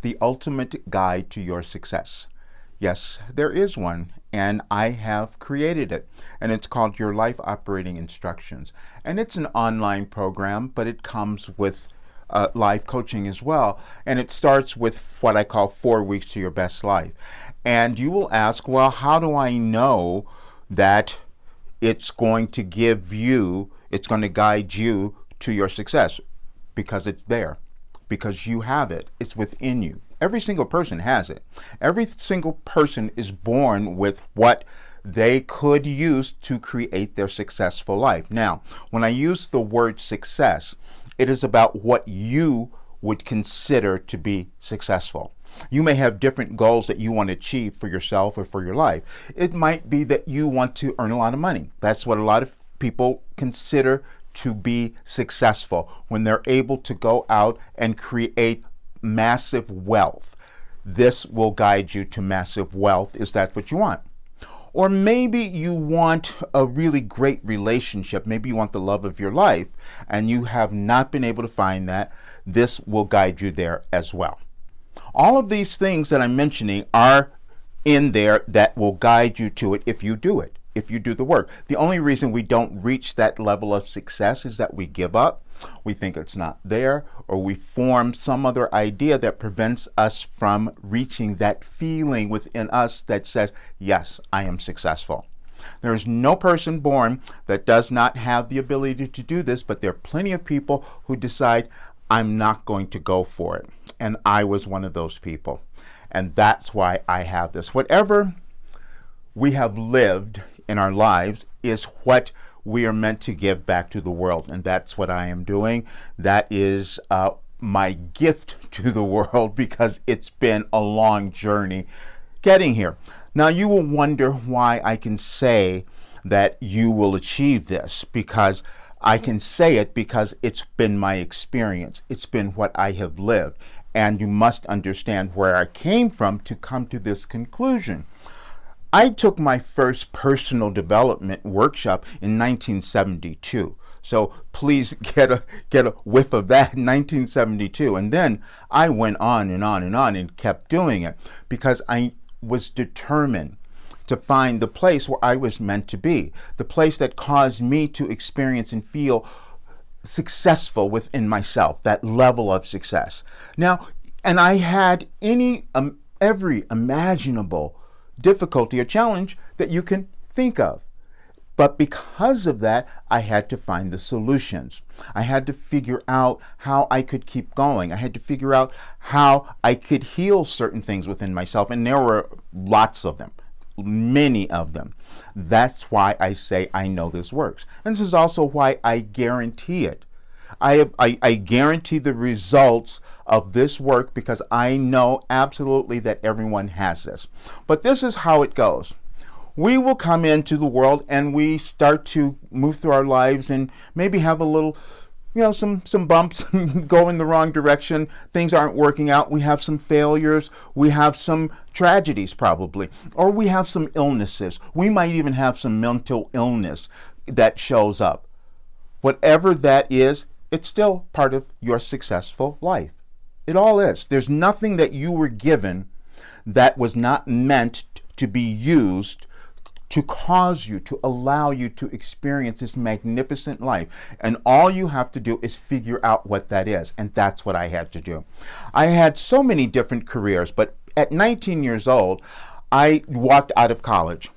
the ultimate guide to your success. Yes, there is one, and I have created it. And it's called Your Life Operating Instructions. And it's an online program, but it comes with live coaching as well. And it starts with what I call 4 weeks to your best life. And you will ask, well, how do I know that it's going to it's going to guide you to your success? Because it's there, because you have it, it's within you. Every single person has it. Every single person is born with what they could use to create their successful life. Now, when I use the word success, it is about what you would consider to be successful. You may have different goals that you want to achieve for yourself or for your life. It might be that you want to earn a lot of money. That's what a lot of people consider to be successful, when they're able to go out and create massive wealth. This will guide you to massive wealth. Is that what you want? Or maybe you want a really great relationship. Maybe you want the love of your life and you have not been able to find that. This will guide you there as well. All of these things that I'm mentioning are in there that will guide you to it if you do it, if you do the work. The only reason we don't reach that level of success is that we give up, we think it's not there, or we form some other idea that prevents us from reaching that feeling within us that says, yes, I am successful. There is no person born that does not have the ability to do this, but there are plenty of people who decide, I'm not going to go for it. And I was one of those people. And that's why I have this. Whatever we have lived in our lives is what we are meant to give back to the world. And that's what I am doing. That is my gift to the world, because it's been a long journey getting here. Now you will wonder why I can say that you will achieve this, because I can say it because it's been my experience. It's been what I have lived. And you must understand where I came from to come to this conclusion. I took my first personal development workshop in 1972. So please get a whiff of that in 1972. And then I went on and on and on and kept doing it, because I was determined to find the place where I was meant to be, the place that caused me to experience and feel successful within myself, that level of success. Now, and I had every imaginable difficulty or challenge that you can think of. But because of that, I had to find the solutions. I had to figure out how I could keep going. I had to figure out how I could heal certain things within myself. And there were lots of them, many of them. That's why I say I know this works. And this is also why I guarantee it. I guarantee the results of this work, because I know absolutely that everyone has this. But this is how it goes. We will come into the world and we start to move through our lives and maybe have a little, some bumps, go in the wrong direction. Things aren't working out. We have some failures. We have some tragedies probably, or we have some illnesses. We might even have some mental illness that shows up. Whatever that is, it's still part of your successful life. It all is. There's nothing that you were given that was not meant to be used to cause you, to allow you to experience this magnificent life. And all you have to do is figure out what that is. And that's what I had to do. I had so many different careers, but at 19 years old, I walked out of college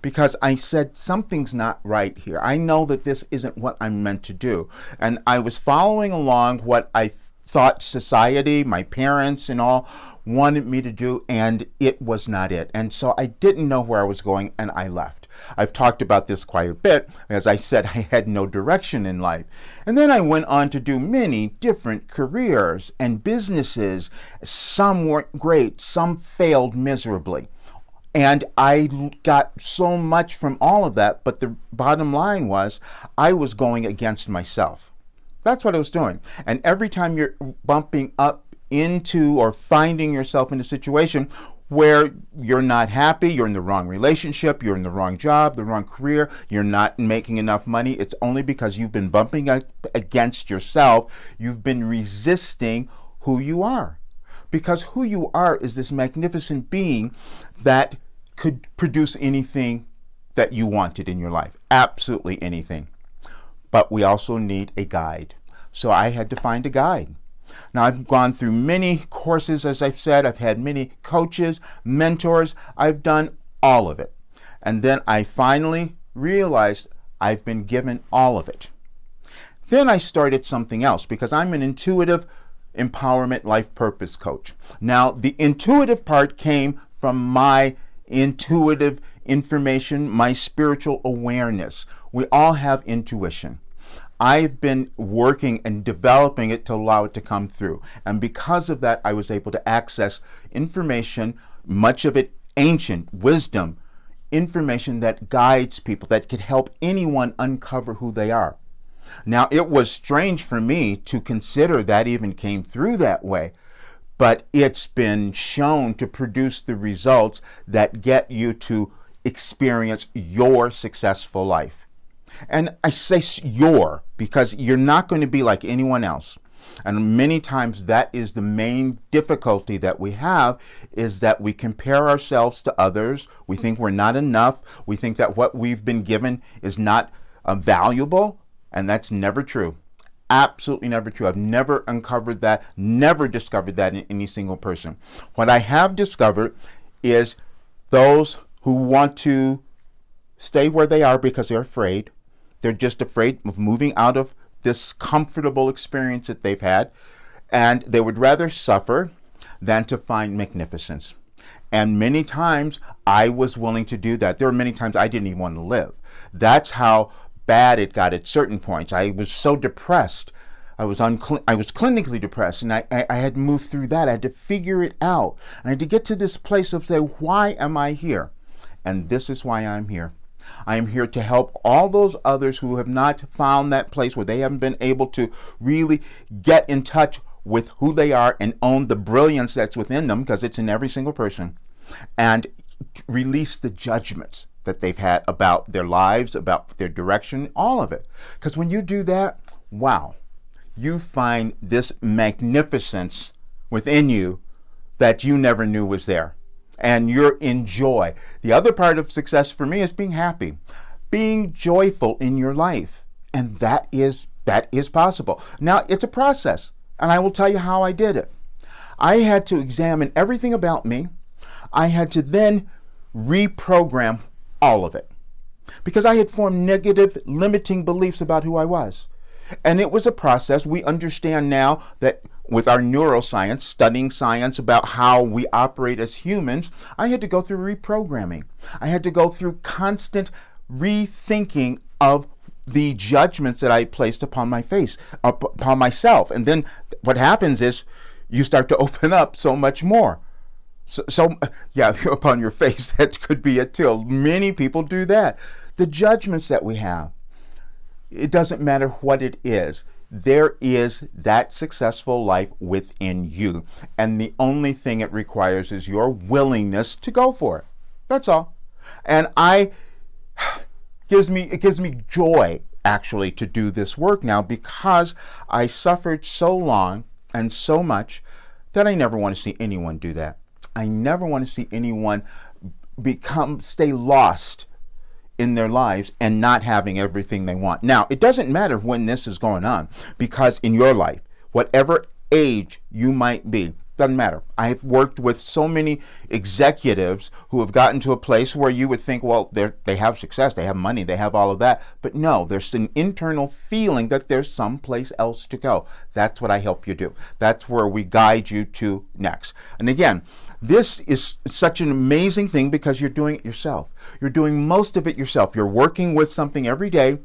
because I said, something's not right here. I know that this isn't what I'm meant to do. And I was following along what I thought society, my parents and all wanted me to do, and it was not it. And so I didn't know where I was going, and I left. I've talked about this quite a bit. As I said, I had no direction in life. And then I went on to do many different careers and businesses. Some weren't great, some failed miserably. And I got so much from all of that, but the bottom line was I was going against myself. That's what I was doing. And every time you're bumping up into or finding yourself in a situation where you're not happy, you're in the wrong relationship, you're in the wrong job, the wrong career, you're not making enough money, it's only because you've been bumping up against yourself. You've been resisting who you are. because who you are is this magnificent being that could produce anything that you wanted in your life. Absolutely anything. But we also need a guide. So I had to find a guide. Now, I've gone through many courses, as I've said. I've had many coaches, mentors. I've done all of it. And then I finally realized I've been given all of it. Then I started something else because I'm an intuitive empowerment life purpose coach. Now, the intuitive part came from my intuitive information, my spiritual awareness. We all have intuition. I've been working and developing it to allow it to come through. And because of that, I was able to access information, much of it ancient wisdom, information that guides people, that could help anyone uncover who they are. Now, it was strange for me to consider that even came through that way, but it's been shown to produce the results that get you to experience your successful life. And I say your because you're not going to be like anyone else. And many times that is the main difficulty that we have, is that we compare ourselves to others. We think we're not enough. We think that what we've been given is not valuable. And that's never true. Absolutely never true. I've never uncovered that, never discovered that in any single person. What I have discovered is those who want to stay where they are because they're afraid. They're just afraid of moving out of this comfortable experience that they've had, and they would rather suffer than to find magnificence. And many times I was willing to do that. There were many times I didn't even want to live. That's how bad it got at certain points. I was so depressed. I was clinically depressed, and I had moved through that. I had to figure it out. And I had to get to this place of say, why am I here? And this is why I'm here. I am here to help all those others who have not found that place where they haven't been able to really get in touch with who they are and own the brilliance that's within them, because it's in every single person, and release the judgments that they've had about their lives, about their direction, all of it. Because when you do that, wow, you find this magnificence within you that you never knew was there. And you're in joy. The other part of success for me is being happy, being joyful in your life. And that is possible. Now, it's a process, and I will tell you how I did it. I had to examine everything about me. I had to then reprogram all of it, because I had formed negative, limiting beliefs about who I was. And it was a process. We understand now that with our neuroscience, studying science about how we operate as humans, I had to go through reprogramming. I had to go through constant rethinking of the judgments that I placed upon upon myself. And then what happens is you start to open up so much more. So yeah, upon your face, that could be it too. Many people do that. The judgments that we have, it doesn't matter what it is. There is that successful life within you. And the only thing it requires is your willingness to go for it. That's all. And it gives me joy actually to do this work now, because I suffered so long and so much that I never want to see anyone do that. I never want to see anyone stay lost in their lives and not having everything they want. Now, it doesn't matter when this is going on, because in your life, whatever age you might be, doesn't matter. I have worked with so many executives who have gotten to a place where you would think, well, they have success, they have money, they have all of that. But no, there's an internal feeling that there's someplace else to go. That's what I help you do. That's where we guide you to next. And again, this is such an amazing thing because you're doing it yourself. You're doing most of it yourself. You're working with something every day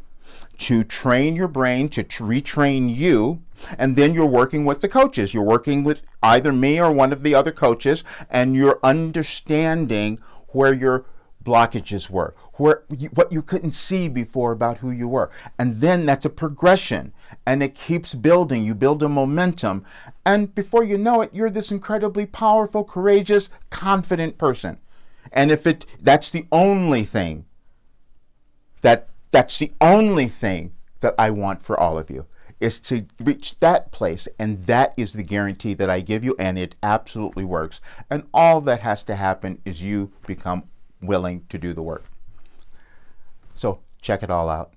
to train your brain, to retrain you, and then you're working with the coaches. You're working with either me or one of the other coaches, and you're understanding where your blockages were, what you couldn't see before about who you were. And then that's a progression, and it keeps building. You build a momentum, and before you know it, you're this incredibly powerful, courageous, confident person. And if that's the only thing that's the only thing that I want for all of you, is to reach that place, and that is the guarantee that I give you, and it absolutely works. And all that has to happen is you become willing to do the work. So check it all out.